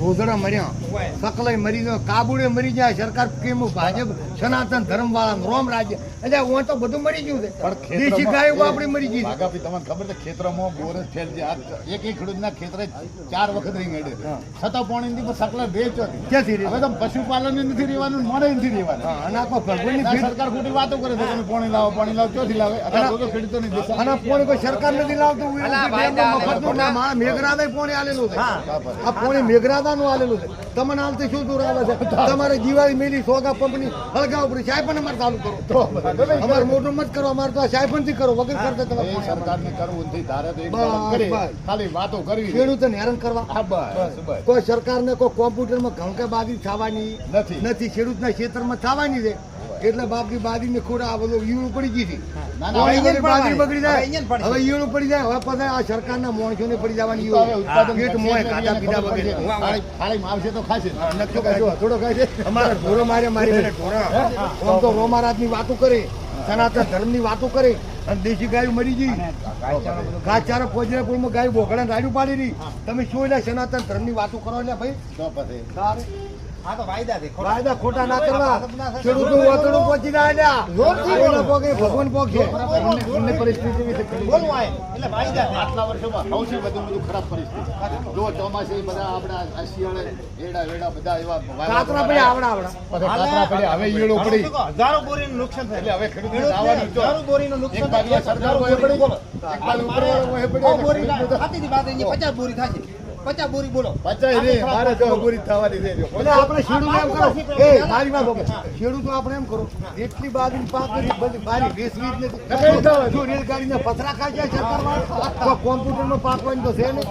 રોજડા મર્યા, સકલાઈ મરી ગયો, કાબુડે મરી જાય, સરકાર કેમ ભાજપ સનાતન ધર્મ વાળા રોમ રાજ્ય એટલે હું તો બધું મરી ગયું છે. દેશી ગાયો બાપડી મરી ગઈ. ભાગાપી તમને ખબર છે ખેતરમાં બોર જ ફેલ છે. એક ખેડૂતના ખેતરે 4 વખત રીંગ હેડે છતાં પાણી નથી, સકલા વેચો ક્યાંથી હવે તો પશુપાલન નથી રહેવાનું, મળે નથી રહેવાનું. અને આખો ભગવાનની ભીડ સરકાર ખોટી વાતો કરે છે, તમે પાણી લાવો ક્યાંથી લાવે? અત્યારે ખેડૂતોની દિશા અને પોણી કોઈ સરકાર નથી લાવતું. મફતનું મારા મેઘરાદા પોણી આલેલું છે. આ પોણી મેઘરાદા નું આલેલું છે. તમને હાલથી શું દૂર આવે છે? તમારે દિવાળી મેલી સોગા પંપની હળગાવ પડી, સાયપન અમારે ચાલુ કરો. અમારે મોટું મત કરો, અમારે તો સાયપન થી કરો, વગર કરતા તમે સરકારને કરવું નથી. ધારે તો એક કરે, ખાલી વાતો કરવી, ખેડૂતોને હેરાન કરવા. બસ કોઈ સરકારને કોઈ કોમ્પ્યુટરમાં ઘઉં બાદી થવાની નથી, ખેડૂતના ક્ષેત્રમાં થવાની છે. એટલે બાપની બાદી ને ખોડા આ બધું ઈયળું પડી ગઈ હતી. બાદી બગડી જાય, હવે ઈયળું પડી જાય. હવે પછી આ સરકારના માણસોને પડી જવાની આવશે તો ખાશે. થોડો ખાય છે. અમારા ઢોરો મારે મારી આમ તો રોમારાજ ની વાતો કરે, સનાતન ધર્મ ની વાતો કરે, અને દેશી ગાયો મરી ગઈ. ઘાસચારો ફોજરાપુરમાં ગાય બોકડા રાડું પાડી રહી. તમે શું એટલે સનાતન ધર્મ ની વાતો કરો એટલે ભાઈ વાયદા ખોટા ના કરવા. ખેડૂતનું વાતડું પહોંચી જાય. ભગવાન પોક છે. પરિસ્થિતિ આટલા વર્ષોમાં સૌથી વધુ ખરાબ પરિસ્થિતિ. જો ચોમાસે બધા આપણા શિયાળે એડા વેડા બધા એવા કાતરા પડ્યા આવડા કાતરા પડ્યા. હવે ઈયળો પડી, હજારો બોરીનું નુકસાન થાય. એટલે હવે ખેડૂતને આવવાનું હજારો બોરીનું નુકસાન એક બાજુ સરકાર હોય પડી, એક બાજુ બોરી ખાતીની વાત અહીં 50 બોરી થશે. 50 બોરી બોલો. 50 રે મારે તો બોરી થવાની છે. એટલે આપણે ખેડૂતો એમ કરો, એ મારી વાત સાંભળો. ખેડૂતો આપણે એમ કરો, એટલી બાજુ પાક નથી, બધી બારી વેચવી જ નથી. જો રેલગાડીના પથરા ખાય છે સરકાર વાળા, કોમ્પ્યુટરમાં પાકવાની તો છે ને.